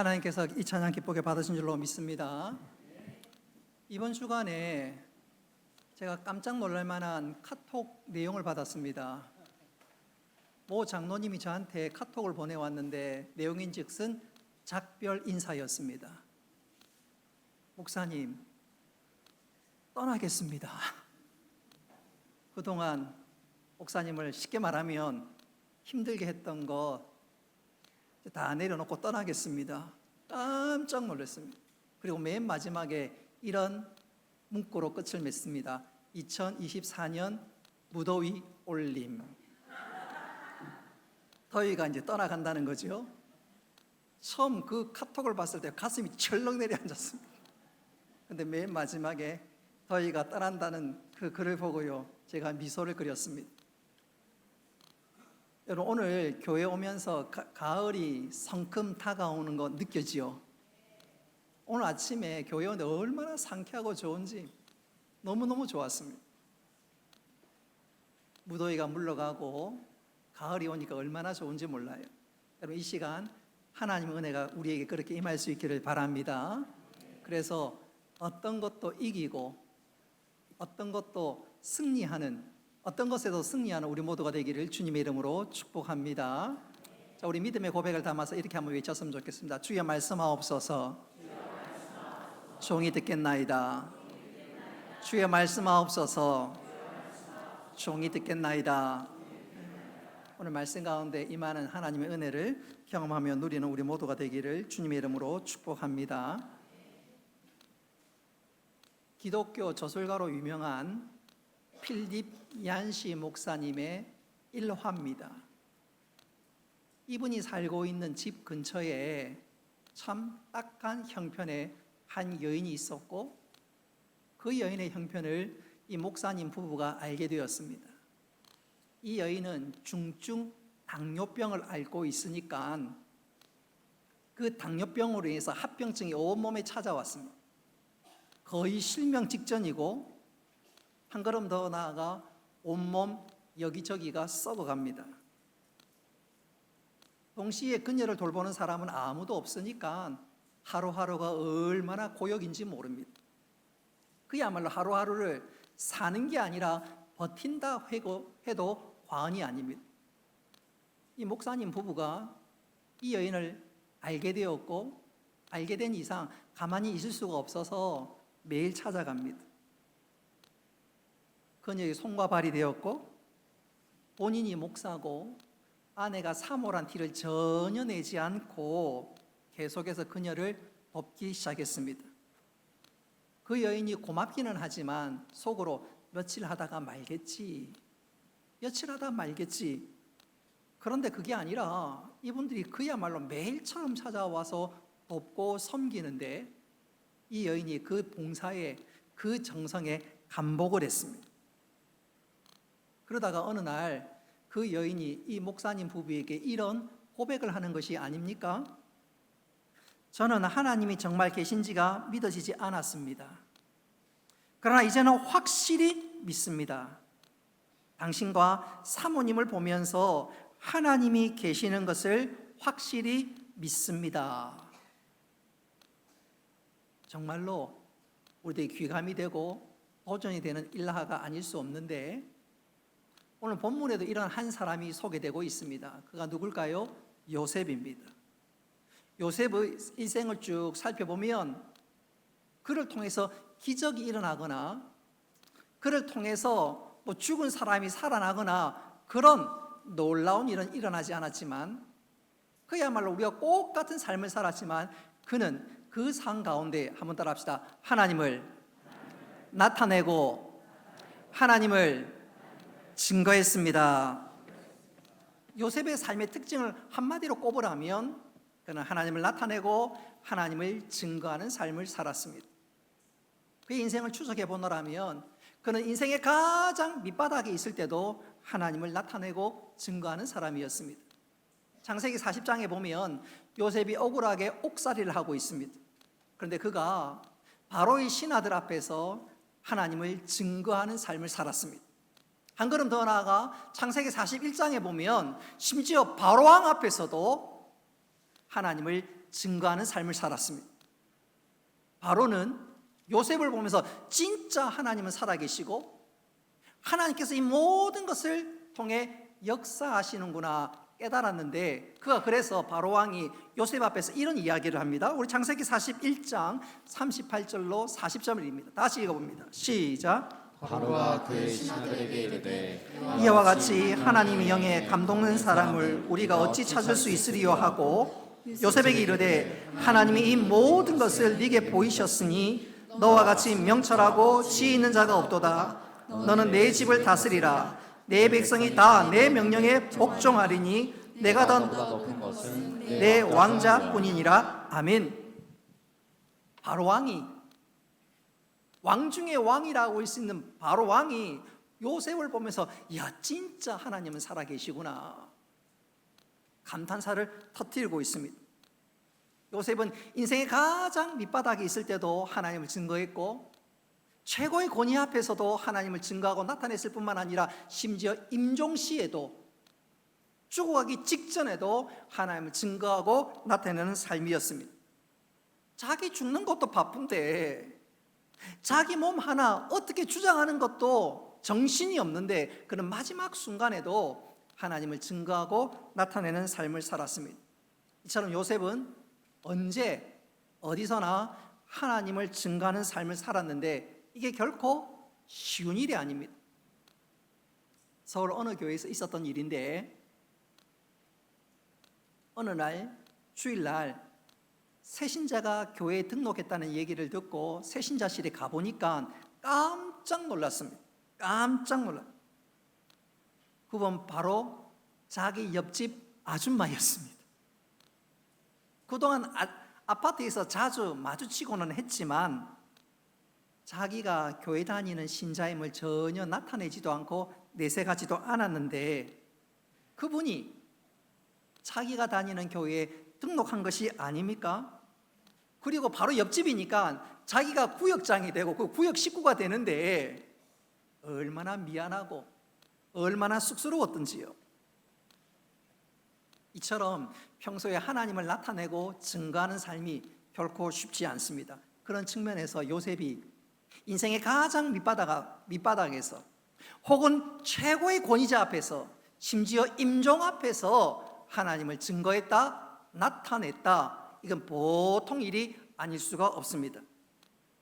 하나님께서 이 찬양 기쁘게 받으신 줄로 믿습니다. 이번 주간에 제가 깜짝 놀랄 만한 카톡 내용을 받았습니다. 모 장로님이 저한테 카톡을 보내왔는데 내용인즉슨 작별 인사였습니다. 목사님, 떠나겠습니다. 그동안 목사님을 쉽게 말하면 힘들게 했던 거 다 내려놓고 떠나겠습니다. 깜짝 놀랐습니다. 그리고 맨 마지막에 이런 문구로 끝을 맺습니다. 2024년 무더위 올림. 더위가 이제 떠나간다는 거죠. 처음 그 카톡을 봤을 때 가슴이 철렁 내려앉았습니다. 근데 맨 마지막에 더위가 떠난다는 그 글을 보고요, 제가 미소를 그렸습니다. 여러분, 오늘 교회 오면서 가을이 성큼 다가오는 거 느껴지요? 오늘 아침에 교회 오는데 얼마나 상쾌하고 좋은지 너무너무 좋았습니다. 무더위가 물러가고 가을이 오니까 얼마나 좋은지 몰라요. 여러분, 이 시간 하나님의 은혜가 우리에게 그렇게 임할 수 있기를 바랍니다. 그래서 어떤 것도 이기고 어떤 것도 승리하는, 어떤 것에도 승리하는 우리 모두가 되기를 주님의 이름으로 축복합니다. 자, 우리 믿음의 고백을 담아서 이렇게 한번 외쳤으면 좋겠습니다. 주여 말씀하옵소서. 종이 듣겠나이다. 주여 말씀하옵소서. 종이 듣겠나이다. 오늘 말씀 가운데 임하는 하나님의 은혜를 경험하며 누리는 우리 모두가 되기를 주님의 이름으로 축복합니다. 기독교 저술가로 유명한 필립 얀시 목사님의 일화입니다. 이분이 살고 있는 집 근처에 참 딱한 형편의 한 여인이 있었고, 그 여인의 형편을 이 목사님 부부가 알게 되었습니다. 이 여인은 중증 당뇨병을 앓고 있으니까 그 당뇨병으로 인해서 합병증이 온몸에 찾아왔습니다. 거의 실명 직전이고 한 걸음 더 나아가 온몸 여기저기가 썩어갑니다. 동시에 그녀를 돌보는 사람은 아무도 없으니까 하루하루가 얼마나 고역인지 모릅니다. 그야말로 하루하루를 사는 게 아니라 버틴다 해도 과언이 아닙니다. 이 목사님 부부가 이 여인을 알게 되었고, 알게 된 이상 가만히 있을 수가 없어서 매일 찾아갑니다. 그녀의 손과 발이 되었고, 본인이 목사고 아내가 사모란 티를 전혀 내지 않고 계속해서 그녀를 돕기 시작했습니다. 그 여인이 고맙기는 하지만 속으로 며칠 하다가 말겠지, 며칠 하다 말겠지. 그런데 그게 아니라 이분들이 그야말로 매일처럼 찾아와서 돕고 섬기는데 이 여인이 그 봉사에, 그 정성에 감복을 했습니다. 그러다가 어느 날 그 여인이 이 목사님 부부에게 이런 고백을 하는 것이 아닙니까? 저는 하나님이 정말 계신지가 믿어지지 않았습니다. 그러나 이제는 확실히 믿습니다. 당신과 사모님을 보면서 하나님이 계시는 것을 확실히 믿습니다. 정말로 우리들이 귀감이 되고 도전이 되는 일화가 아닐 수 없는데, 오늘 본문에도 이런 한 사람이 소개되고 있습니다. 그가 누굴까요? 요셉입니다. 요셉의 일생을 쭉 살펴보면 그를 통해서 기적이 일어나거나 그를 통해서 죽은 사람이 살아나거나 그런 놀라운 일은 일어나지 않았지만, 그야말로 우리가 꼭 같은 삶을 살았지만 그는 그 삶 가운데, 한번 따라 합시다, 하나님을 나타내고 하나님을 증거했습니다. 요셉의 삶의 특징을 한마디로 꼽으라면 그는 하나님을 나타내고 하나님을 증거하는 삶을 살았습니다. 그의 인생을 추적해 보노라면 그는 인생의 가장 밑바닥에 있을 때도 하나님을 나타내고 증거하는 사람이었습니다. 창세기 40장에 보면 요셉이 억울하게 옥살이를 하고 있습니다. 그런데 그가 바로의 신하들 앞에서 하나님을 증거하는 삶을 살았습니다. 한 걸음 더 나아가 창세기 41장에 보면 심지어 바로왕 앞에서도 하나님을 증거하는 삶을 살았습니다. 바로는 요셉을 보면서 진짜 하나님은 살아계시고 하나님께서 이 모든 것을 통해 역사하시는구나 깨달았는데, 그가 그래서 바로 왕이 요셉 앞에서 이런 이야기를 합니다. 우리 창세기 41장 38절로 40절입니다. 다시 읽어봅니다. 시작. 바로가 그의 신하들에게 이르되 이와 같이 하나님의 영에 감동된 사람을 우리가 어찌 찾을 수 있으리요 하고 요셉에게 이르되 하나님이 이 모든 것을 네게 보이셨으니 너와 같이 명철하고 지혜 있는 자가 없도다. 너는 내 집을 다스리라. 내 백성이 다 내 명령에 복종하리니 내가 더 높은 것은 내 왕자뿐이니라. 아멘. 바로 왕이, 왕 중의 왕이라고 할 수 있는 바로 왕이 요셉을 보면서 야 진짜 하나님은 살아계시구나 감탄사를 터뜨리고 있습니다. 요셉은 인생의 가장 밑바닥에 있을 때도 하나님을 증거했고 최고의 권위 앞에서도 하나님을 증거하고 나타냈을 뿐만 아니라 심지어 임종시에도 죽어가기 직전에도 하나님을 증거하고 나타내는 삶이었습니다. 자기 죽는 것도 바쁜데 자기 몸 하나 어떻게 주장하는 것도 정신이 없는데 그런 마지막 순간에도 하나님을 증거하고 나타내는 삶을 살았습니다. 이처럼 요셉은 언제 어디서나 하나님을 증거하는 삶을 살았는데 이게 결코 쉬운 일이 아닙니다. 서울 어느 교회에서 있었던 일인데 어느 날 주일날 새신자가 교회에 등록했다는 얘기를 듣고 새신자실에 가보니까 깜짝 놀랐습니다. 깜짝 놀랐. 그건 바로 자기 옆집 아줌마였습니다. 그동안 아파트에서 자주 마주치고는 했지만 자기가 교회 다니는 신자임을 전혀 나타내지도 않고 내색하지도 않았는데 그분이 자기가 다니는 교회에 등록한 것이 아닙니까? 그리고 바로 옆집이니까 자기가 구역장이 되고 그 구역 식구가 되는데 얼마나 미안하고 얼마나 쑥스러웠던지요. 이처럼 평소에 하나님을 나타내고 증거하는 삶이 결코 쉽지 않습니다. 그런 측면에서 요셉이 인생의 가장 밑바닥에서 혹은 최고의 권위자 앞에서 심지어 임종 앞에서 하나님을 증거했다, 나타냈다. 이건 보통 일이 아닐 수가 없습니다.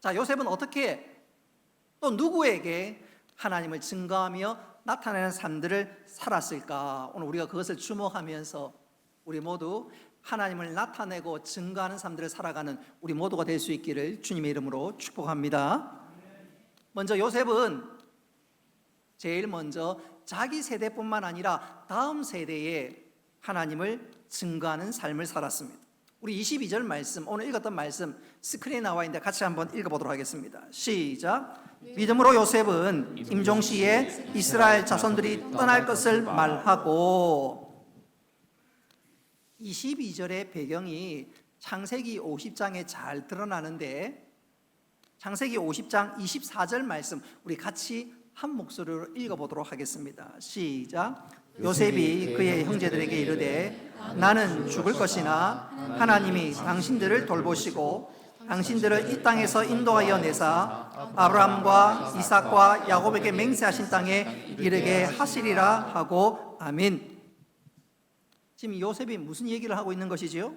자, 요셉은 어떻게 또 누구에게 하나님을 증거하며 나타내는 삶들을 살았을까? 오늘 우리가 그것을 주목하면서 우리 모두 하나님을 나타내고 증거하는 삶들을 살아가는 우리 모두가 될 수 있기를 주님의 이름으로 축복합니다. 먼저 요셉은 제일 먼저 자기 세대뿐만 아니라 다음 세대에 하나님을 증거하는 삶을 살았습니다. 우리 22절 말씀, 오늘 읽었던 말씀 스크린에 나와 있는데 같이 한번 읽어보도록 하겠습니다. 시작. 믿음으로 요셉은 임종시에 이스라엘 자손들이 떠날 것을 말하고. 22절의 배경이 창세기 50장에 잘 드러나는데 창세기 50장 24절 말씀 우리 같이 한 목소리로 읽어보도록 하겠습니다. 시작. 요셉이 그의 형제들에게 이르되 나는 죽을 것이나 하나님이 당신들을 돌보시고 당신들을 이 땅에서 인도하여 내사 아브라함과 이삭과 야곱에게 맹세하신 땅에 이르게 하시리라 하고. 아멘. 지금 요셉이 무슨 얘기를 하고 있는 것이지요?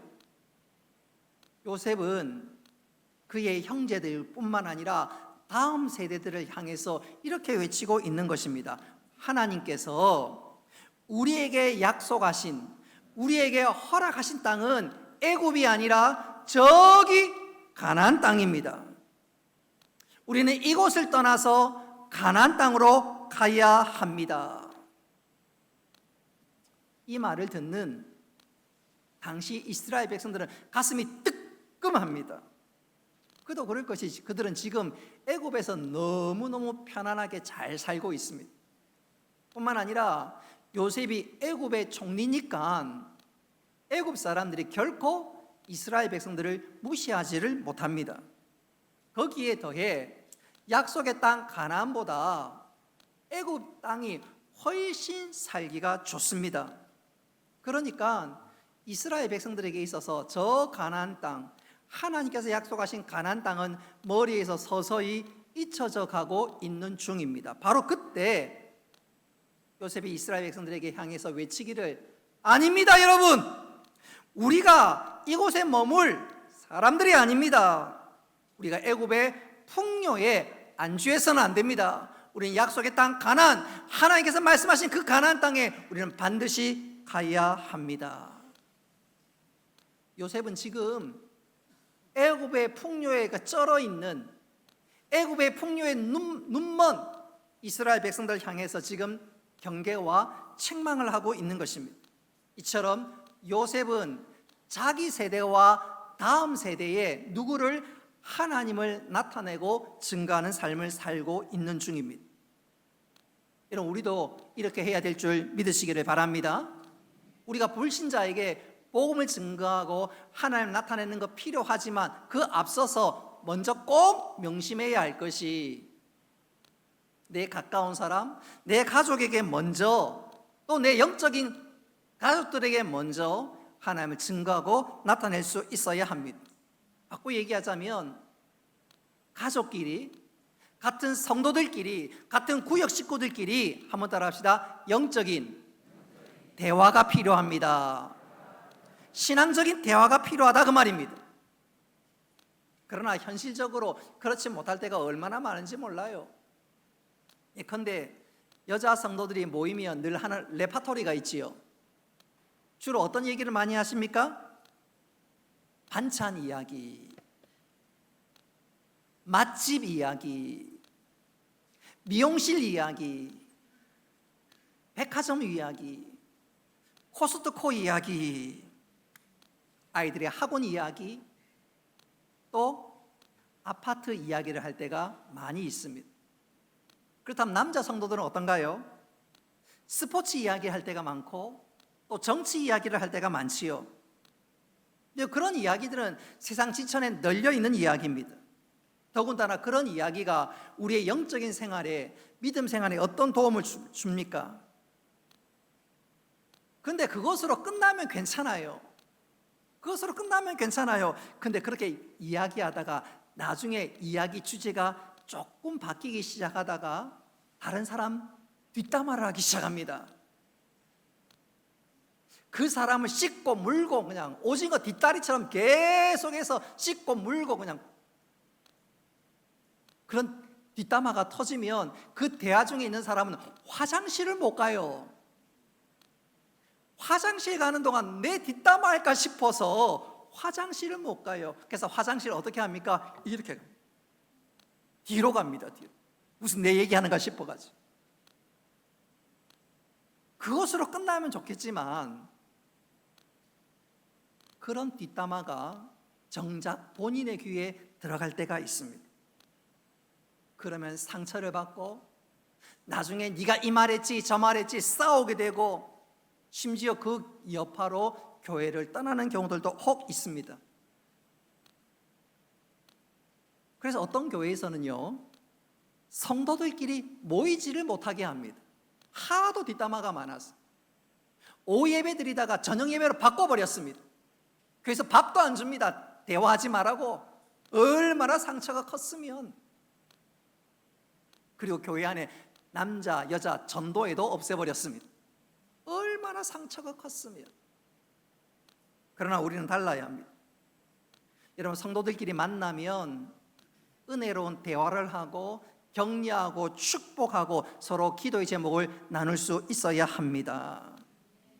요셉은 그의 형제들뿐만 아니라 다음 세대들을 향해서 이렇게 외치고 있는 것입니다. 하나님께서 우리에게 약속하신, 우리에게 허락하신 땅은 애굽이 아니라 저기 가나안 땅입니다. 우리는 이곳을 떠나서 가나안 땅으로 가야 합니다. 이 말을 듣는 당시 이스라엘 백성들은 가슴이 뜨끔합니다. 그도 그럴 것이지 그들은 지금 애굽에서 너무너무 편안하게 잘 살고 있습니다. 뿐만 아니라 요셉이 애굽의 총리니까 애굽 사람들이 결코 이스라엘 백성들을 무시하지를 못합니다. 거기에 더해 약속의 땅 가나안보다 애굽 땅이 훨씬 살기가 좋습니다. 그러니까 이스라엘 백성들에게 있어서 저 가나안 땅, 하나님께서 약속하신 가나안 땅은 머리에서 서서히 잊혀져 가고 있는 중입니다. 바로 그때 요셉이 이스라엘 백성들에게 향해서 외치기를, 아닙니다 여러분, 우리가 이곳에 머물 사람들이 아닙니다. 우리가 애굽의 풍요에 안주해서는 안 됩니다. 우리는 약속의 땅 가나안, 하나님께서 말씀하신 그 가나안 땅에 우리는 반드시 가야 합니다. 요셉은 지금 애굽의 풍요에 쩔어 있는, 애굽의 풍요에 눈먼 이스라엘 백성들을 향해서 지금 경계와 책망을 하고 있는 것입니다. 이처럼 요셉은 자기 세대와 다음 세대에 누구를, 하나님을 나타내고 증거하는 삶을 살고 있는 중입니다. 여러분, 우리도 이렇게 해야 될 줄 믿으시기를 바랍니다. 우리가 불신자에게 복음을 증거하고 하나님을 나타내는 거 필요하지만 그 앞서서 먼저 꼭 명심해야 할 것이, 내 가까운 사람, 내 가족에게 먼저, 또 내 영적인 가족들에게 먼저 하나님을 증거하고 나타낼 수 있어야 합니다. 바꾸어 얘기하자면 가족끼리, 같은 성도들끼리, 같은 구역 식구들끼리 한번 따라합시다. 영적인 대화가 필요합니다. 신앙적인 대화가 필요하다 그 말입니다. 그러나 현실적으로 그렇지 못할 때가 얼마나 많은지 몰라요. 예컨대 여자 성도들이 모이면 늘 하는 레파토리가 있지요. 주로 어떤 얘기를 많이 하십니까? 반찬 이야기, 맛집 이야기, 미용실 이야기, 백화점 이야기, 코스트코 이야기, 아이들의 학원 이야기, 또 아파트 이야기를 할 때가 많이 있습니다. 그렇다면 남자 성도들은 어떤가요? 스포츠 이야기 할 때가 많고 또 정치 이야기를 할 때가 많지요. 그런 이야기들은 세상 지천에 널려 있는 이야기입니다. 더군다나 그런 이야기가 우리의 영적인 생활에, 믿음 생활에 어떤 도움을 줍니까? 근데 그것으로 끝나면 괜찮아요. 그것으로 끝나면 괜찮아요. 근데 그렇게 이야기하다가 나중에 이야기 주제가 조금 바뀌기 시작하다가 다른 사람 뒷담화를 하기 시작합니다. 그 사람을 씻고 물고 그냥 오징어 뒷다리처럼 계속해서 씻고 물고 그냥, 그런 뒷담화가 터지면 그 대화 중에 있는 사람은 화장실을 못 가요. 화장실 가는 동안 내 뒷담화 할까 싶어서 화장실을 못 가요. 그래서 화장실 어떻게 합니까? 이렇게 뒤로 갑니다. 뒤로. 무슨 내 얘기하는가 싶어가지고. 그것으로 끝나면 좋겠지만 그런 뒷담화가 정작 본인의 귀에 들어갈 때가 있습니다. 그러면 상처를 받고 나중에 네가 이 말했지 저 말했지 싸우게 되고 심지어 그 여파로 교회를 떠나는 경우들도 혹 있습니다. 그래서 어떤 교회에서는요, 성도들끼리 모이지를 못하게 합니다. 하도 뒷담화가 많아서 오후 예배 드리다가 저녁 예배로 바꿔버렸습니다. 그래서 밥도 안 줍니다. 대화하지 말라고. 얼마나 상처가 컸으면. 그리고 교회 안에 남자 여자 전도회도 없애버렸습니다. 얼마나 상처가 컸으면. 그러나 우리는 달라야 합니다. 여러분, 성도들끼리 만나면 은혜로운 대화를 하고 격려하고 축복하고 서로 기도의 제목을 나눌 수 있어야 합니다.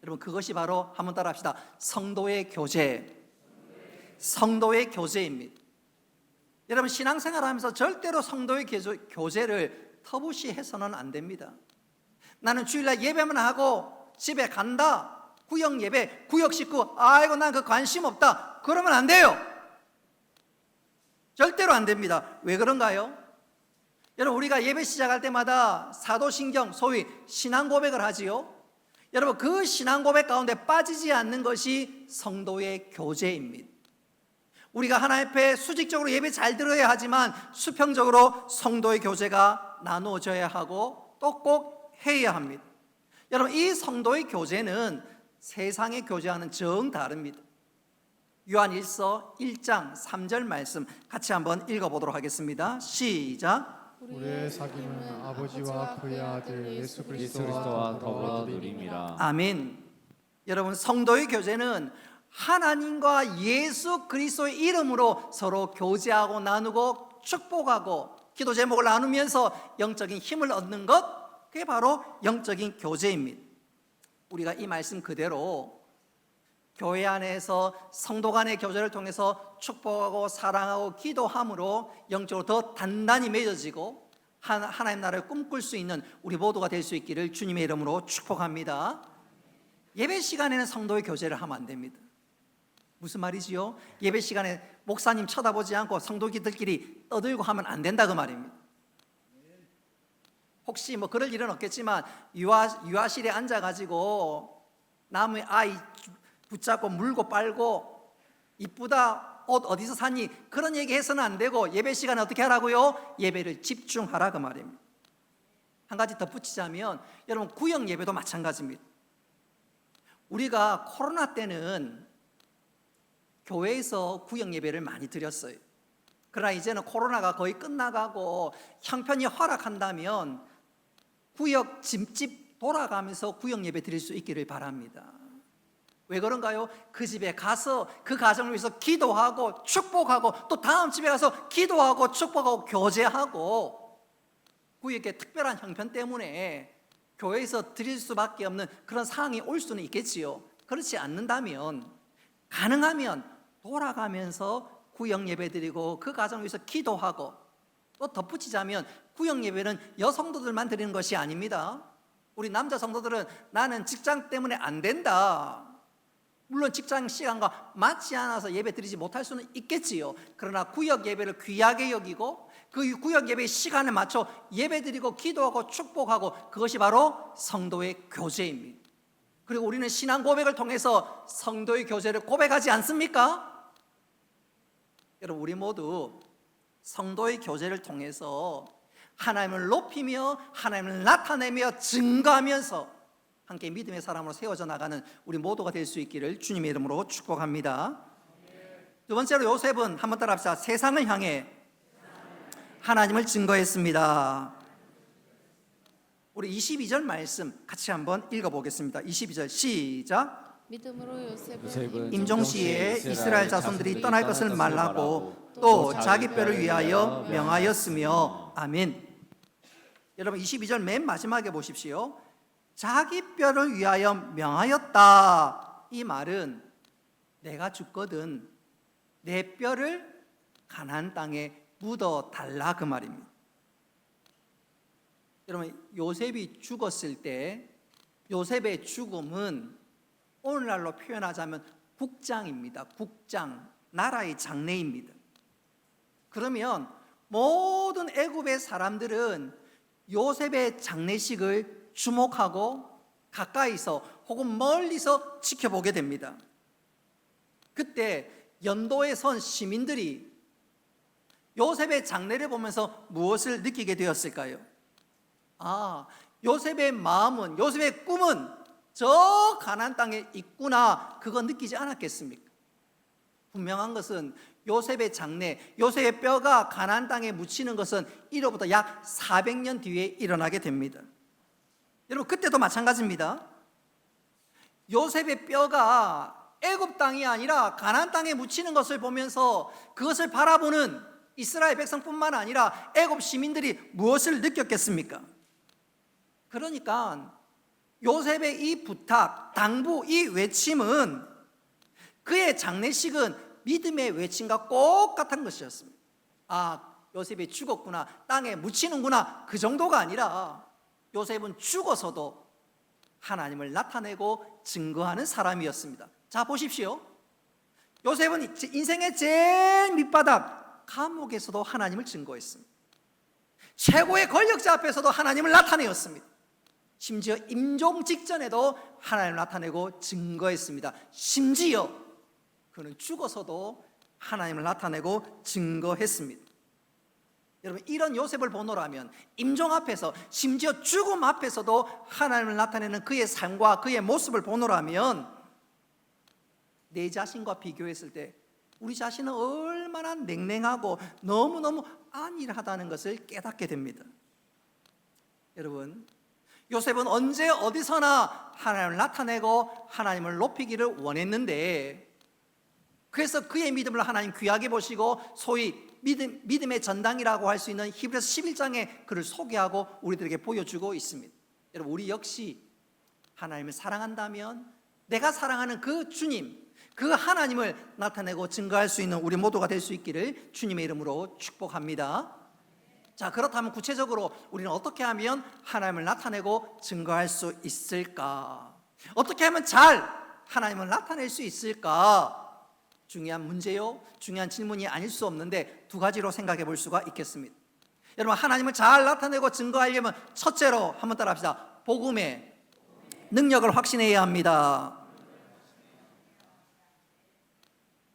여러분, 그것이 바로 한번 따라합시다. 성도의 교제, 성도의 교제입니다. 여러분, 신앙생활하면서 절대로 성도의 교제를 터부시해서는 안 됩니다. 나는 주일날 예배만 하고 집에 간다. 구역 예배, 구역 식구, 아이고 난 그 관심 없다. 그러면 안 돼요. 절대로 안 됩니다. 왜 그런가요? 여러분, 우리가 예배 시작할 때마다 사도신경, 소위 신앙 고백을 하지요. 여러분, 그 신앙 고백 가운데 빠지지 않는 것이 성도의 교제입니다. 우리가 하나님 앞에 수직적으로 예배 잘 들어야 하지만 수평적으로 성도의 교제가 나누어져야 하고 또 꼭 해야 합니다. 여러분, 이 성도의 교제는 세상의 교제와는 정 다릅니다. 요한일서 1장 3절 말씀 같이 한번 읽어보도록 하겠습니다. 시작. 우리의 사귐은 아버지와 그의 아들 예수 그리스도와 더불어 누림이라. 아멘. 여러분, 성도의 교제는 하나님과 예수 그리스도의 이름으로 서로 교제하고 나누고 축복하고 기도 제목을 나누면서 영적인 힘을 얻는 것, 그게 바로 영적인 교제입니다. 우리가 이 말씀 그대로 교회 안에서 성도 간의 교제를 통해서 축복하고 사랑하고 기도함으로 영적으로 더 단단히 맺어지고 하나님 나라를 꿈꿀 수 있는 우리 모두가 될 수 있기를 주님의 이름으로 축복합니다. 예배 시간에는 성도의 교제를 하면 안 됩니다. 무슨 말이지요? 예배 시간에 목사님 쳐다보지 않고 성도들끼리 떠들고 하면 안 된다 그 말입니다. 혹시 뭐 그럴 일은 없겠지만 유아실에 앉아가지고 나무에 아이 붙잡고 물고 빨고 이쁘다 옷 어디서 샀니 그런 얘기 해서는 안 되고 예배 시간에 어떻게 하라고요? 예배를 집중하라 그 말입니다. 한 가지 덧붙이자면 여러분 구역 예배도 마찬가지입니다. 우리가 코로나 때는 교회에서 구역 예배를 많이 드렸어요. 그러나 이제는 코로나가 거의 끝나가고 형편이 허락한다면 구역 집집 돌아가면서 구역 예배 드릴 수 있기를 바랍니다. 왜 그런가요? 그 집에 가서 그 가정을 위해서 기도하고 축복하고 또 다음 집에 가서 기도하고 축복하고 교제하고 구역의 특별한 형편 때문에 교회에서 드릴 수밖에 없는 그런 상황이 올 수는 있겠지요. 그렇지 않는다면 가능하면 돌아가면서 구역 예배 드리고 그 가정을 위해서 기도하고 또 덧붙이자면 구역 예배는 여성도들만 드리는 것이 아닙니다. 우리 남자 성도들은 나는 직장 때문에 안 된다. 물론 직장 시간과 맞지 않아서 예배 드리지 못할 수는 있겠지요. 그러나 구역 예배를 귀하게 여기고 그 구역 예배 시간에 맞춰 예배 드리고 기도하고 축복하고 그것이 바로 성도의 교제입니다. 그리고 우리는 신앙 고백을 통해서 성도의 교제를 고백하지 않습니까? 여러분 우리 모두 성도의 교제를 통해서 하나님을 높이며 하나님을 나타내며 증거하면서 함께 믿음의 사람으로 세워져 나가는 우리 모두가 될 수 있기를 주님의 이름으로 축복합니다. 두 번째로 요셉은 한번 따라합시다. 세상을 향해 하나님을 증거했습니다. 우리 22절 말씀 같이 한번 읽어보겠습니다. 22절 시작. 믿음으로 요셉은 임종시에 이스라엘 자손들이 떠날 것을 말하고 또 자기 뼈를 위하여 명하였으며 아멘. 여러분 22절 맨 마지막에 보십시오. 자기 뼈를 위하여 명하였다. 이 말은 내가 죽거든 내 뼈를 가나안 땅에 묻어 달라 그 말입니다. 여러분 요셉이 죽었을 때 요셉의 죽음은 오늘날로 표현하자면 국장입니다. 국장, 나라의 장례입니다. 그러면 모든 애굽의 사람들은 요셉의 장례식을 주목하고 가까이서 혹은 멀리서 지켜보게 됩니다. 그때 연도에 선 시민들이 요셉의 장례를 보면서 무엇을 느끼게 되었을까요? 아, 요셉의 마음은, 요셉의 꿈은 저 가나안 땅에 있구나, 그거 느끼지 않았겠습니까? 분명한 것은 요셉의 장례, 요셉의 뼈가 가나안 땅에 묻히는 것은 이로부터 약 400년 뒤에 일어나게 됩니다. 여러분 그때도 마찬가지입니다. 요셉의 뼈가 애굽 땅이 아니라 가나안 땅에 묻히는 것을 보면서 그것을 바라보는 이스라엘 백성뿐만 아니라 애굽 시민들이 무엇을 느꼈겠습니까? 그러니까 요셉의 이 부탁, 당부, 이 외침은 그의 장례식은 믿음의 외침과 똑같은 것이었습니다. 아, 요셉이 죽었구나, 땅에 묻히는구나, 그 정도가 아니라 요셉은 죽어서도 하나님을 나타내고 증거하는 사람이었습니다. 자, 보십시오. 요셉은 인생의 제일 밑바닥 감옥에서도 하나님을 증거했습니다. 최고의 권력자 앞에서도 하나님을 나타내었습니다. 심지어 임종 직전에도 하나님을 나타내고 증거했습니다. 심지어 그는 죽어서도 하나님을 나타내고 증거했습니다. 여러분 이런 요셉을 보노라면 임종 앞에서 심지어 죽음 앞에서도 하나님을 나타내는 그의 삶과 그의 모습을 보노라면 내 자신과 비교했을 때 우리 자신은 얼마나 냉랭하고 너무너무 안일하다는 것을 깨닫게 됩니다. 여러분, 요셉은 언제 어디서나 하나님을 나타내고 하나님을 높이기를 원했는데, 그래서 그의 믿음을 하나님 귀하게 보시고 소위 믿음의 전당이라고 할 수 있는 히브리서 11장에 그를 소개하고 우리들에게 보여주고 있습니다. 여러분, 우리 역시 하나님을 사랑한다면 내가 사랑하는 그 주님, 그 하나님을 나타내고 증거할 수 있는 우리 모두가 될 수 있기를 주님의 이름으로 축복합니다. 자, 그렇다면 구체적으로 우리는 어떻게 하면 하나님을 나타내고 증거할 수 있을까? 어떻게 하면 잘 하나님을 나타낼 수 있을까? 중요한 문제요, 중요한 질문이 아닐 수 없는데 두 가지로 생각해 볼 수가 있겠습니다. 여러분, 하나님을 잘 나타내고 증거하려면 첫째로 한번 따라합시다. 복음의 능력을 확신해야 합니다.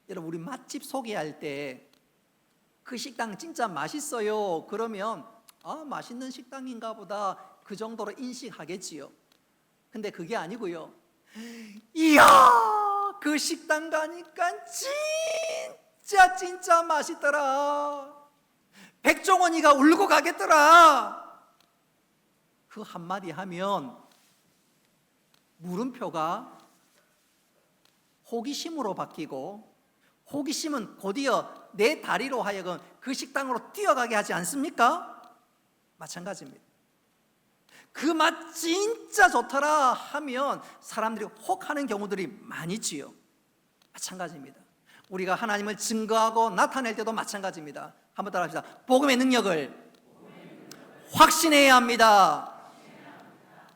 여러분, 우리 맛집 소개할 때 그 식당 진짜 맛있어요 그러면 맛있는 식당인가 보다 그 정도로 인식하겠지요. 근데 그게 아니고요, 이야 그 식당 가니까 진짜 맛있더라, 백종원이가 울고 가겠더라, 그 한마디 하면 물음표가 호기심으로 바뀌고, 호기심은 곧이어 내 다리로 하여금 그 식당으로 뛰어가게 하지 않습니까? 마찬가지입니다. 그 맛 진짜 좋더라 하면 사람들이 혹하는 경우들이 많이 지요. 마찬가지입니다. 우리가 하나님을 증거하고 나타낼 때도 마찬가지입니다. 한번 따라합시다. 복음의 능력을 확신해야 합니다.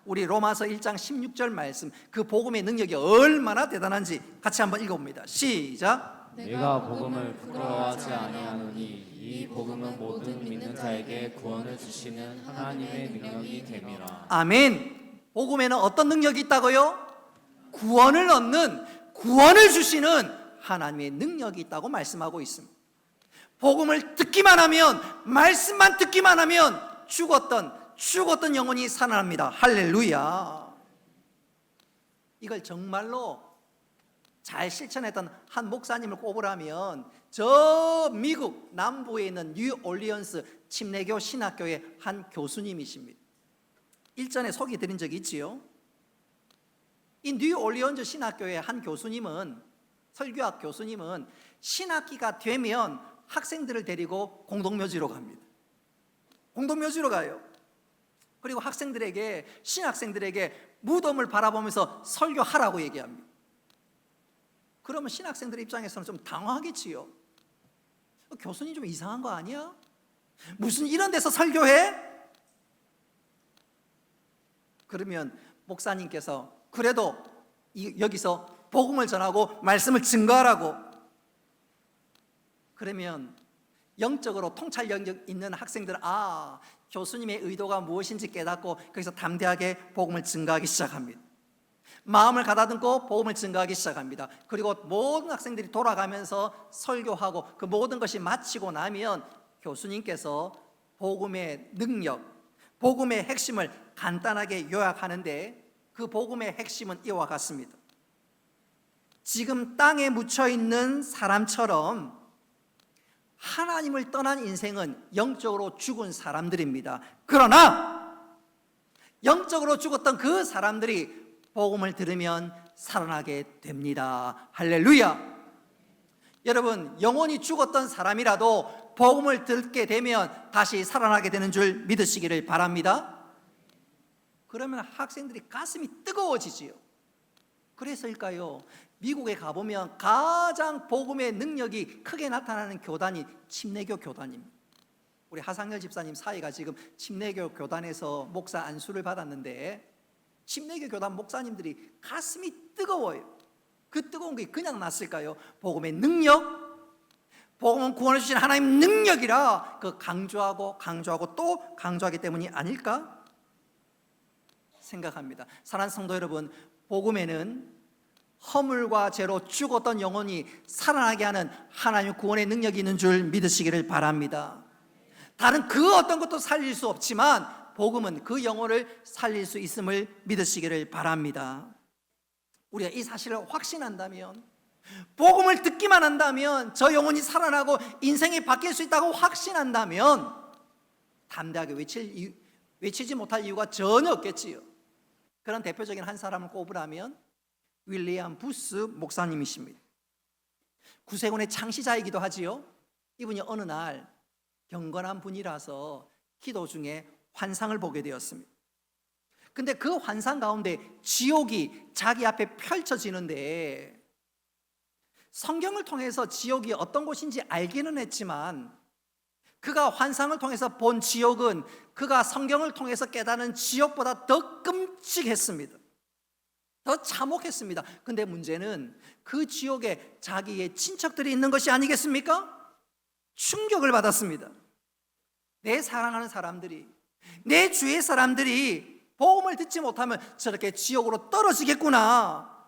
우리 로마서 1장 16절 말씀, 그 복음의 능력이 얼마나 대단한지 같이 한번 읽어봅니다. 시작. 내가 복음을 부끄러워하지 아니하노니 이 복음은 모든 믿는 자에게 구원을 주시는 하나님의 능력이 됨이라. 아멘. 복음에는 어떤 능력이 있다고요? 구원을 얻는, 구원을 주시는 하나님의 능력이 있다고 말씀하고 있습니다. 복음을 듣기만 하면, 말씀만 듣기만 하면 죽었던 영혼이 살아납니다. 할렐루야. 이걸 정말로 잘 실천했던 한 목사님을 꼽으라면 저 미국 남부에 있는 뉴올리언스 침례교 신학교의 한 교수님이십니다. 일전에 소개드린 적이 있지요. 이 뉴올리언스 신학교의 한 교수님은, 설교학 교수님은 신학기가 되면 학생들을 데리고 공동묘지로 갑니다. 공동묘지로 가요. 그리고 신학생들에게 무덤을 바라보면서 설교하라고 얘기합니다. 그러면 신학생들 입장에서는 좀 당황하겠지요. 교수님 좀 이상한 거 아니야? 무슨 이런 데서 설교해? 그러면 목사님께서 그래도 여기서 복음을 전하고 말씀을 증거하라고. 그러면 영적으로 통찰력 있는 학생들은 교수님의 의도가 무엇인지 깨닫고 거기서 담대하게 복음을 증거하기 시작합니다. 마음을 가다듬고 복음을 증거하기 시작합니다. 그리고 모든 학생들이 돌아가면서 설교하고 그 모든 것이 마치고 나면 교수님께서 복음의 능력, 복음의 핵심을 간단하게 요약하는데, 그 복음의 핵심은 이와 같습니다. 지금 땅에 묻혀있는 사람처럼 하나님을 떠난 인생은 영적으로 죽은 사람들입니다. 그러나 영적으로 죽었던 그 사람들이 복음을 들으면 살아나게 됩니다. 할렐루야. 여러분, 영원히 죽었던 사람이라도 복음을 듣게 되면 다시 살아나게 되는 줄 믿으시기를 바랍니다. 그러면 학생들이 가슴이 뜨거워지지요. 그래서일까요? 미국에 가보면 가장 복음의 능력이 크게 나타나는 교단이 침례교 교단입니다. 우리 하상열 집사님 사이가 지금 침례교 교단에서 목사 안수를 받았는데, 침례교 교단 목사님들이 가슴이 뜨거워요. 그 뜨거운 게 그냥 났을까요? 복음의 능력, 복음은 구원해 주신 하나님 능력이라 그 강조하고 또 강조하기 때문이 아닐까 생각합니다. 사랑하는 성도 여러분, 복음에는 허물과 죄로 죽었던 영혼이 살아나게 하는 하나님의 구원의 능력이 있는 줄 믿으시기를 바랍니다. 다른 그 어떤 것도 살릴 수 없지만 복음은 그 영혼을 살릴 수 있음을 믿으시기를 바랍니다. 우리가 이 사실을 확신한다면 복음을 듣기만 한다면, 저 영혼이 살아나고 인생이 바뀔 수 있다고 확신한다면 담대하게 외치지 못할 이유가 전혀 없겠지요. 그런 대표적인 한 사람을 꼽으라면 윌리엄 부스 목사님이십니다. 구세군의 창시자이기도 하지요. 이분이 어느 날 경건한 분이라서 기도 중에 환상을 보게 되었습니다. 근데 그 환상 가운데 지옥이 자기 앞에 펼쳐지는데, 성경을 통해서 지옥이 어떤 곳인지 알기는 했지만 그가 환상을 통해서 본 지옥은 그가 성경을 통해서 깨닫는 지옥보다 더 끔찍했습니다. 더 참혹했습니다. 근데 문제는 그 지옥에 자기의 친척들이 있는 것이 아니겠습니까? 충격을 받았습니다. 내 사랑하는 사람들이, 내 주위의 사람들이 복음을 듣지 못하면 저렇게 지옥으로 떨어지겠구나.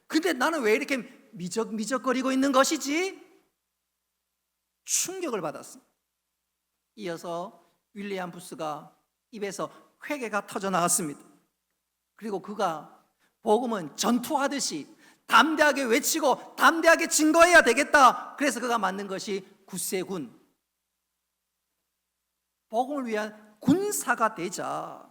근데 나는 왜 이렇게 미적미적거리고 있는 것이지? 충격을 받았습니다. 이어서 윌리엄 부스가 입에서 회개가 터져 나왔습니다. 그리고 그가 복음은 전투하듯이 담대하게 외치고 담대하게 증거해야 되겠다. 그래서 그가 만든 것이 구세군, 복음을 위한 군사가 되자.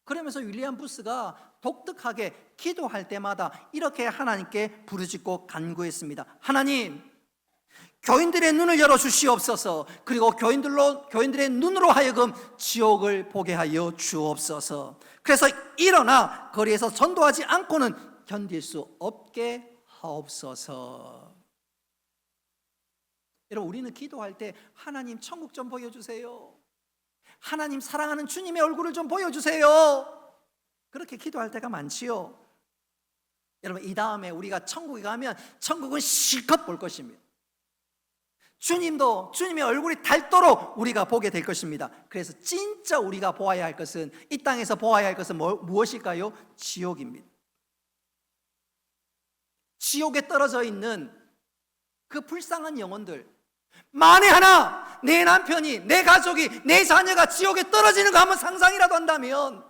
그러면서 윌리엄 부스가 독특하게 기도할 때마다 이렇게 하나님께 부르짖고 간구했습니다. 하나님, 교인들의 눈을 열어주시옵소서. 그리고 교인들의 눈으로 하여금 지옥을 보게 하여 주옵소서. 그래서 일어나 거리에서 전도하지 않고는 견딜 수 없게 하옵소서. 여러분, 우리는 기도할 때 하나님 천국 좀 보여주세요, 하나님 사랑하는 주님의 얼굴을 좀 보여주세요, 그렇게 기도할 때가 많지요. 여러분, 이 다음에 우리가 천국에 가면 천국은 실컷 볼 것입니다. 주님도 주님의 얼굴이 닳도록 우리가 보게 될 것입니다. 그래서 진짜 우리가 보아야 할 것은, 이 땅에서 보아야 할 것은 무엇일까요? 지옥입니다. 지옥에 떨어져 있는 그 불쌍한 영혼들, 만에 하나 내 남편이, 내 가족이, 내 자녀가 지옥에 떨어지는 거 한번 상상이라도 한다면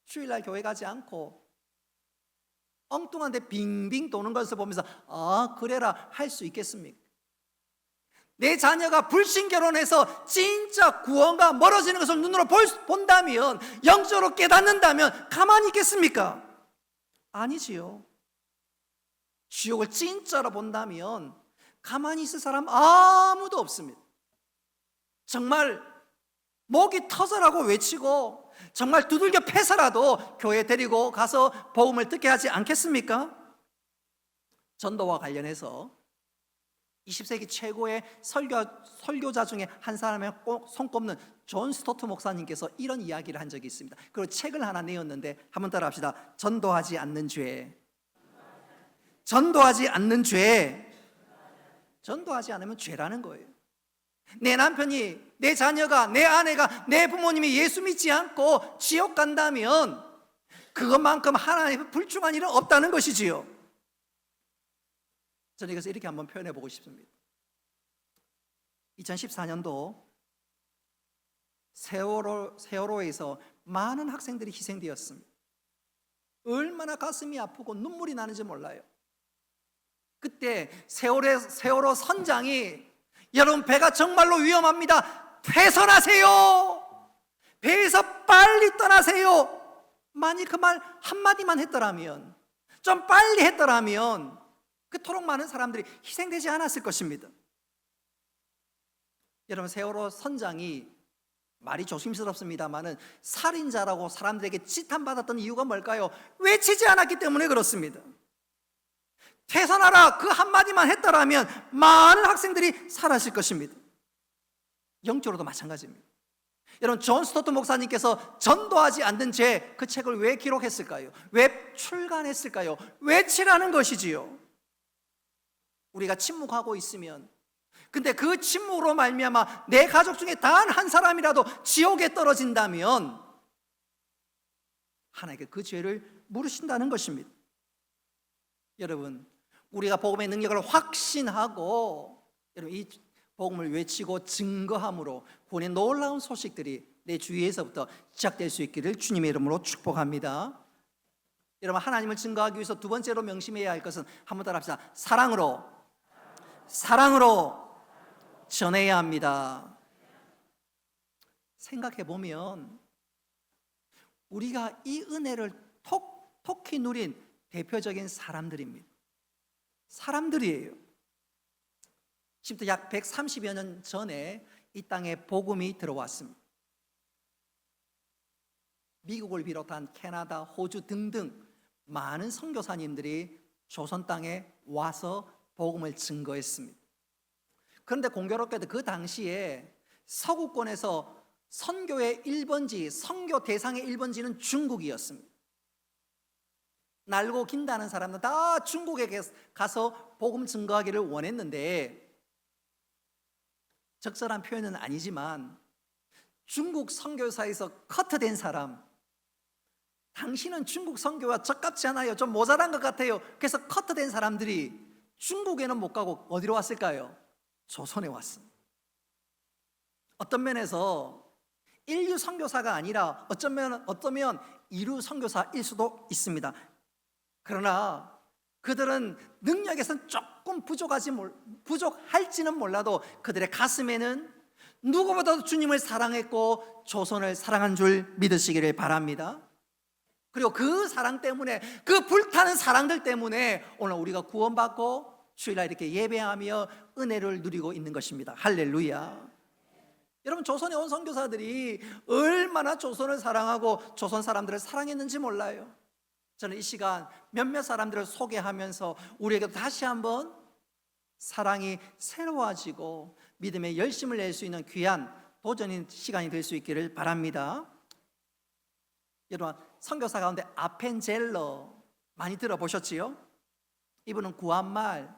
주일날 교회 가지 않고 엉뚱한 데 빙빙 도는 것을 보면서 아, 그래라 할 수 있겠습니까? 내 자녀가 불신 결혼해서 진짜 구원과 멀어지는 것을 눈으로 본다면, 영적으로 깨닫는다면 가만히 있겠습니까? 아니지요. 지옥을 진짜로 본다면 가만히 있을 사람 아무도 없습니다. 정말 목이 터져라고 외치고 정말 두들겨 패서라도 교회 데리고 가서 복음을 듣게 하지 않겠습니까? 전도와 관련해서 20세기 최고의 설교자 중에 한 사람에 꼭 손꼽는 존 스토트 목사님께서 이런 이야기를 한 적이 있습니다. 그리고 책을 하나 내었는데 한번 따라 합시다. 전도하지 않는 죄. 전도하지 않는 죄. 전도하지 않으면 죄라는 거예요. 내 남편이, 내 자녀가, 내 아내가, 내 부모님이 예수 믿지 않고 지옥 간다면 그것만큼 하나님의 불중한 일은 없다는 것이지요. 저는 이것을 이렇게 한번 표현해 보고 싶습니다. 2014년도 세월호에서 많은 학생들이 희생되었습니다. 얼마나 가슴이 아프고 눈물이 나는지 몰라요. 그때 세월호 선장이 여러분, 배가 정말로 위험합니다, 퇴선하세요, 배에서 빨리 떠나세요, 만일 그 말 한마디만 했더라면, 좀 빨리 했더라면 그토록 많은 사람들이 희생되지 않았을 것입니다. 여러분, 세월호 선장이 말이 조심스럽습니다만은 살인자라고 사람들에게 지탄받았던 이유가 뭘까요? 외치지 않았기 때문에 그렇습니다. 퇴선하라 그 한마디만 했더라면 많은 학생들이 살았을 것입니다. 영적으로도 마찬가지입니다. 여러분, 존 스토트 목사님께서 전도하지 않는 죄, 그 책을 왜 기록했을까요? 왜 출간했을까요? 외치라는 것이지요. 우리가 침묵하고 있으면, 근데 그 침묵으로 말미암아 내 가족 중에 단 한 사람이라도 지옥에 떨어진다면 하나님께 그 죄를 물으신다는 것입니다. 여러분, 우리가 복음의 능력을 확신하고 여러분, 이 복음을 외치고 증거함으로 구원의 놀라운 소식들이 내 주위에서부터 시작될 수 있기를 주님의 이름으로 축복합니다. 여러분, 하나님을 증거하기 위해서 두 번째로 명심해야 할 것은, 한번 따라합시다. 사랑으로 전해야 합니다. 생각해 보면 우리가 이 은혜를 톡톡히 누린 대표적인 사람들입니다. 사람들이에요. 지금부터 약 130여 년 전에 이 땅에 복음이 들어왔습니다. 미국을 비롯한 캐나다, 호주 등등 많은 선교사님들이 조선 땅에 와서 복음을 증거했습니다. 그런데 공교롭게도 그 당시에 서구권에서 선교의 1번지, 선교 대상의 1번지는 중국이었습니다. 날고 긴다는 사람은 다 중국에 가서 복음 증거하기를 원했는데, 적절한 표현은 아니지만 중국 선교사에서 커트된 사람, 당신은 중국 선교와 적합지 않아요, 좀 모자란 것 같아요, 그래서 커트된 사람들이 중국에는 못 가고 어디로 왔을까요? 조선에 왔습니다. 어떤 면에서 인류 선교사가 아니라 어쩌면 이류 선교사일 수도 있습니다. 그러나 그들은 능력에선 조금 부족할지는 몰라도 그들의 가슴에는 누구보다도 주님을 사랑했고 조선을 사랑한 줄 믿으시기를 바랍니다. 그리고 그 사랑 때문에, 그 불타는 사랑들 때문에 오늘 우리가 구원받고 주일날 이렇게 예배하며 은혜를 누리고 있는 것입니다. 할렐루야. 여러분, 조선에 온 선교사들이 얼마나 조선을 사랑하고 조선 사람들을 사랑했는지 몰라요. 저는 이 시간 몇몇 사람들을 소개하면서 우리에게 다시 한번 사랑이 새로워지고 믿음의 열심을 낼 수 있는 귀한 도전인 시간이 될 수 있기를 바랍니다. 여러분, 선교사 가운데 아펜젤러 많이 들어보셨지요? 이분은 구한말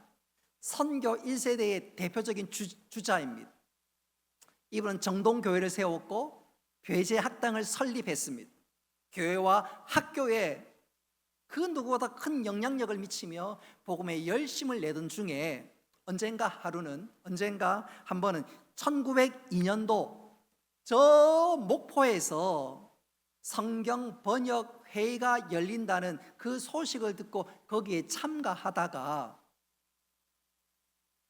선교 1세대의 대표적인 주자입니다. 이분은 정동교회를 세웠고 배제 학당을 설립했습니다. 교회와 학교에 그 누구보다 큰 영향력을 미치며 복음에 열심을 내던 중에 언젠가 한 번은 1902년도 저 목포에서 성경 번역 회의가 열린다는 그 소식을 듣고 거기에 참가하다가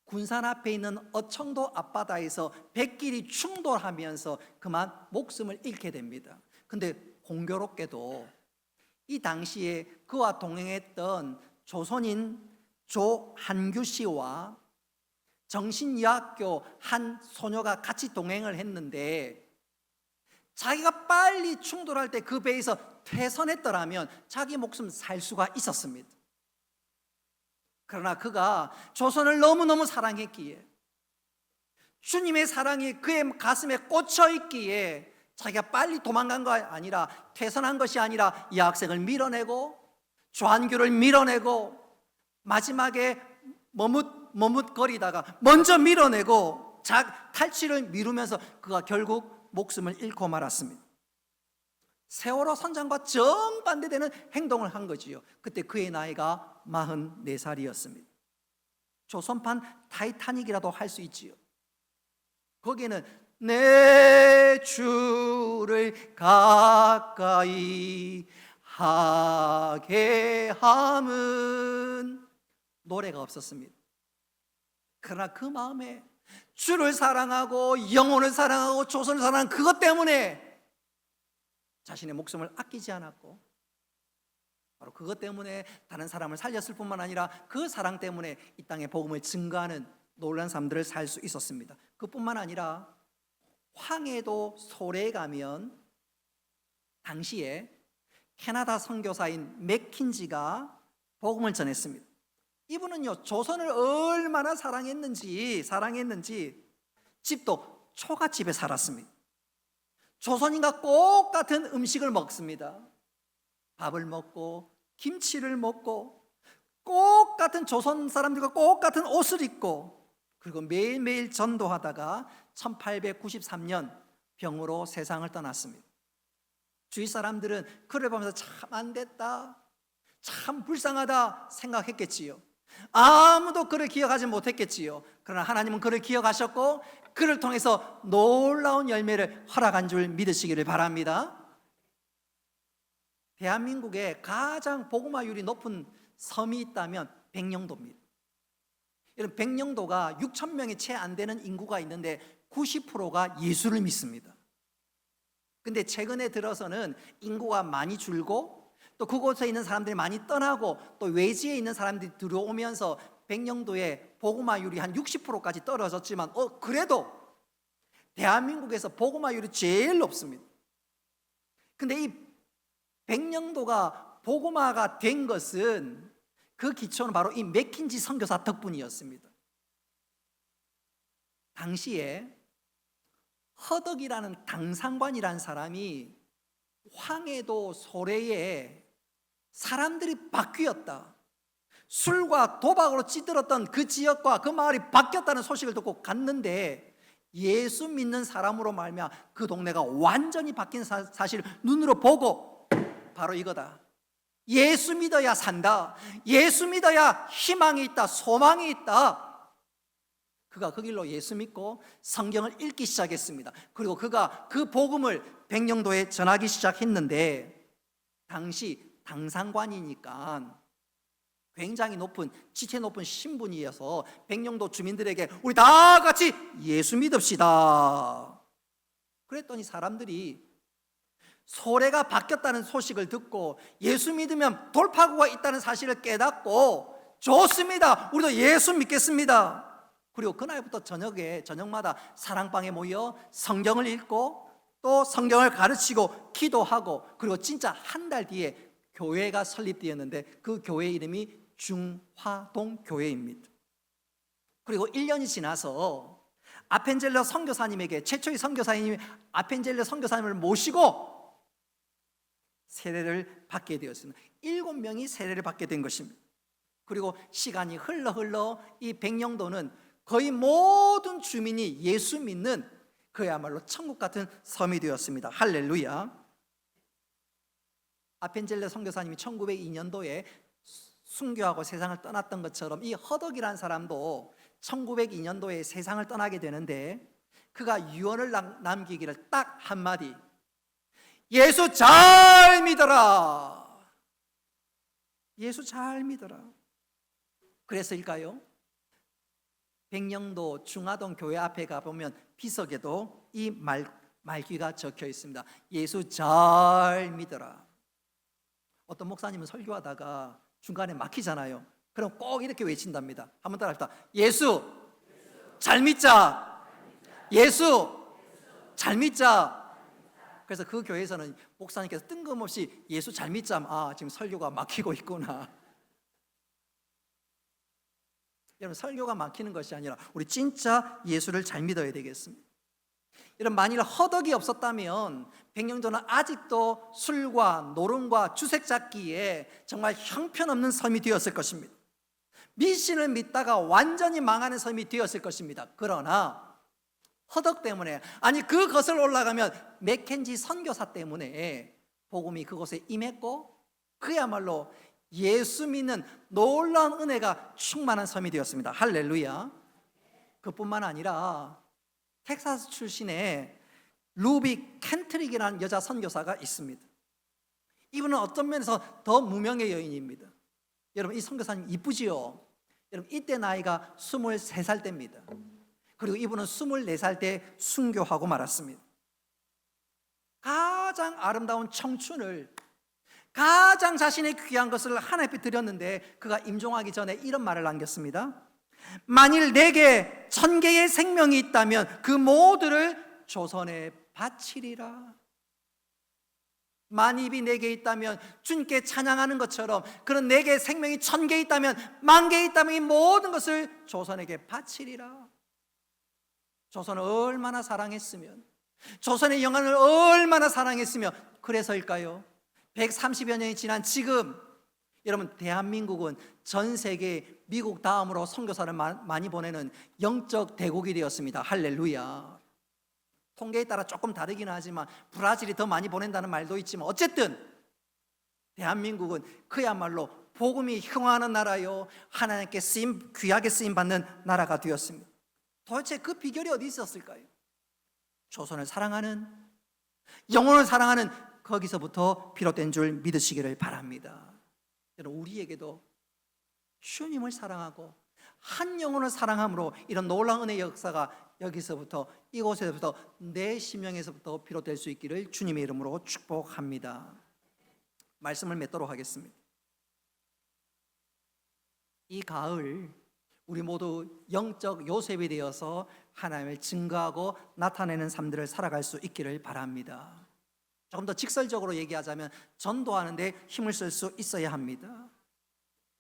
군산 앞에 있는 어청도 앞바다에서 백길이 충돌하면서 그만 목숨을 잃게 됩니다. 근데 공교롭게도 이 당시에 그와 동행했던 조선인 조한규 씨와 정신의학교 한 소녀가 같이 동행을 했는데, 자기가 빨리 충돌할 때 그 배에서 퇴선했더라면 자기 목숨 살 수가 있었습니다. 그러나 그가 조선을 너무너무 사랑했기에, 주님의 사랑이 그의 가슴에 꽂혀 있기에 자기가 빨리 도망간 거 아니라, 퇴선한 것이 아니라 이 학생을 밀어내고 조한규를 밀어내고 마지막에 머뭇거리다가 먼저 밀어내고 탈취를 미루면서 그가 결국 목숨을 잃고 말았습니다. 세월호 선장과 정반대되는 행동을 한 거지요. 그때 그의 나이가 44살이었습니다. 조선판 타이타닉이라도 할 수 있지요. 거기에는 내 주를 가까이 하게 함은 노래가 없었습니다. 그러나 그 마음에 주를 사랑하고 영혼을 사랑하고 조선을 사랑하는 그것 때문에 자신의 목숨을 아끼지 않았고, 바로 그것 때문에 다른 사람을 살렸을 뿐만 아니라 그 사랑 때문에 이 땅에 복음을 증거하는 놀라운 삶들을 살 수 있었습니다. 그뿐만 아니라 황해도 소래에 가면 당시에 캐나다 선교사인 맥킨지가 복음을 전했습니다. 이분은요, 조선을 얼마나 사랑했는지 집도 초가집에 살았습니다. 조선인과 똑같은 음식을 먹습니다. 밥을 먹고 김치를 먹고 똑같은 조선 사람들과 똑같은 옷을 입고, 그리고 매일매일 전도하다가 1893년 병으로 세상을 떠났습니다. 주위 사람들은 그를 보면서 참 안됐다, 참 불쌍하다 생각했겠지요. 아무도 그를 기억하지 못했겠지요. 그러나 하나님은 그를 기억하셨고 그를 통해서 놀라운 열매를 허락한 줄 믿으시기를 바랍니다. 대한민국에 가장 복음화율이 높은 섬이 있다면 백령도입니다. 이런 백령도가 6천 명이 채 안 되는 인구가 있는데 90%가 예수를 믿습니다. 근데 최근에 들어서는 인구가 많이 줄고 또 그곳에 있는 사람들이 많이 떠나고 또 외지에 있는 사람들이 들어오면서 백령도의 복음화율이 한 60%까지 떨어졌지만 그래도 대한민국에서 복음화율이 제일 높습니다. 근데 이 백령도가 복음화가 된 것은 그 기초는 바로 이 맥킨지 선교사 덕분이었습니다. 당시에 허덕이라는 당상관이라는 사람이 황해도 소래에 사람들이 바뀌었다, 술과 도박으로 찌들었던 그 지역과 그 마을이 바뀌었다는 소식을 듣고 갔는데 예수 믿는 사람으로 말미암아 그 동네가 완전히 바뀐 사실을 눈으로 보고 바로 이거다. 예수 믿어야 산다. 예수 믿어야 희망이 있다. 소망이 있다. 그가 그 길로 예수 믿고 성경을 읽기 시작했습니다. 그리고 그가 그 복음을 백령도에 전하기 시작했는데 당시 당상관이니까 굉장히 높은 지체 높은 신분이어서 백령도 주민들에게 우리 다 같이 예수 믿읍시다. 그랬더니 사람들이 소래가 바뀌었다는 소식을 듣고 예수 믿으면 돌파구가 있다는 사실을 깨닫고 좋습니다, 우리도 예수 믿겠습니다. 그리고 그날부터 저녁마다 사랑방에 모여 성경을 읽고 또 성경을 가르치고 기도하고 그리고 진짜 한 달 뒤에 교회가 설립되었는데 그 교회 이름이 중화동 교회입니다. 그리고 1년이 지나서 아펜젤러 선교사님에게 최초의 선교사님이 아펜젤러 선교사님을 모시고 세례를 받게 되었습니다. 7명이 세례를 받게 된 것입니다. 그리고 시간이 흘러 이 백령도는 거의 모든 주민이 예수 믿는 그야말로 천국 같은 섬이 되었습니다. 할렐루야. 아펜젤러 선교사님이 1902년도에 순교하고 세상을 떠났던 것처럼 이 허덕이라는 사람도 1902년도에 세상을 떠나게 되는데 그가 유언을 남기기를 딱 한마디, 예수 잘 믿어라. 예수 잘 믿어라. 그래서일까요? 백령도 중화동 교회 앞에 가보면 비석에도 이 말귀가 적혀 있습니다. 예수 잘 믿어라. 어떤 목사님은 설교하다가 중간에 막히잖아요. 그럼 꼭 이렇게 외친답니다. 한번 따라합시다. 예수 잘 믿자. 예수 잘 믿자. 그래서 그 교회에서는 목사님께서 뜬금없이 예수 잘 믿자. 지금 설교가 막히고 있구나. 여러분, 설교가 막히는 것이 아니라 우리 진짜 예수를 잘 믿어야 되겠습니다. 여러분, 만일 허덕이 없었다면 백령도는 아직도 술과 노름과 주색 잡기에 정말 형편없는 섬이 되었을 것입니다. 미신을 믿다가 완전히 망하는 섬이 되었을 것입니다. 그러나 허덕 때문에, 아니 그것을 올라가면 맥켄지 선교사 때문에 복음이 그곳에 임했고 그야말로 예수 믿는 놀라운 은혜가 충만한 섬이 되었습니다. 할렐루야. 그뿐만 아니라 텍사스 출신의 루비 켄트릭이라는 여자 선교사가 있습니다. 이분은 어떤 면에서 더 무명의 여인입니다. 여러분, 이 선교사님 이쁘지요? 여러분, 이때 나이가 23살 때입니다. 그리고 이분은 24살 때 순교하고 말았습니다. 가장 아름다운 청춘을, 가장 자신의 귀한 것을 하나님 앞에 드렸는데 그가 임종하기 전에 이런 말을 남겼습니다. 만일 내게 1000개의 생명이 있다면 그 모두를 조선에 바치리라. 만입이 내게 있다면 주님께 찬양하는 것처럼 그런 내게 생명이 1000개 있다면 10,000개 있다면 이 모든 것을 조선에게 바치리라. 조선을 얼마나 사랑했으면, 조선의 영광을 얼마나 사랑했으면 그래서일까요? 130여 년이 지난 지금 여러분, 대한민국은 전 세계 미국 다음으로 선교사를 많이 보내는 영적 대국이 되었습니다. 할렐루야. 통계에 따라 조금 다르긴 하지만 브라질이 더 많이 보낸다는 말도 있지만 어쨌든 대한민국은 그야말로 복음이 흥하는 나라요, 하나님께 귀하게 쓰임받는 나라가 되었습니다. 도대체 그 비결이 어디 있었을까요? 조선을 사랑하는, 영혼을 사랑하는 거기서부터 비롯된 줄 믿으시기를 바랍니다. 여러분, 우리에게도 주님을 사랑하고 한 영혼을 사랑함으로 이런 놀라운 은혜의 역사가 여기서부터, 이곳에서부터, 내 심령에서부터 비롯될 수 있기를 주님의 이름으로 축복합니다. 말씀을 맺도록 하겠습니다. 이 가을 우리 모두 영적 요셉이 되어서 하나님을 증거하고 나타내는 삶들을 살아갈 수 있기를 바랍니다. 조금 더 직설적으로 얘기하자면 전도하는데 힘을 쓸 수 있어야 합니다.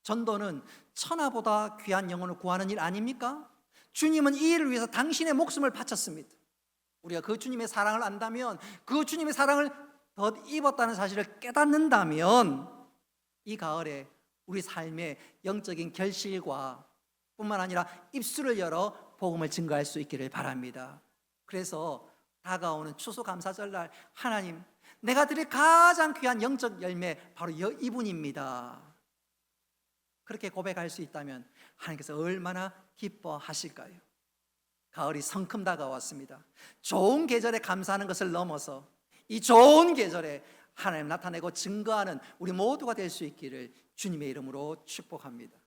전도는 천하보다 귀한 영혼을 구하는 일 아닙니까? 주님은 이 일을 위해서 당신의 목숨을 바쳤습니다. 우리가 그 주님의 사랑을 안다면, 그 주님의 사랑을 덧입었다는 사실을 깨닫는다면, 이 가을에 우리 삶의 영적인 결실과 뿐만 아니라 입술을 열어 복음을 증거할 수 있기를 바랍니다. 그래서 다가오는 추수감사절날, 하나님, 내가 드릴 가장 귀한 영적 열매 바로 이분입니다, 그렇게 고백할 수 있다면 하나님께서 얼마나 기뻐하실까요? 가을이 성큼 다가왔습니다. 좋은 계절에 감사하는 것을 넘어서 이 좋은 계절에 하나님 나타내고 증거하는 우리 모두가 될 수 있기를 주님의 이름으로 축복합니다.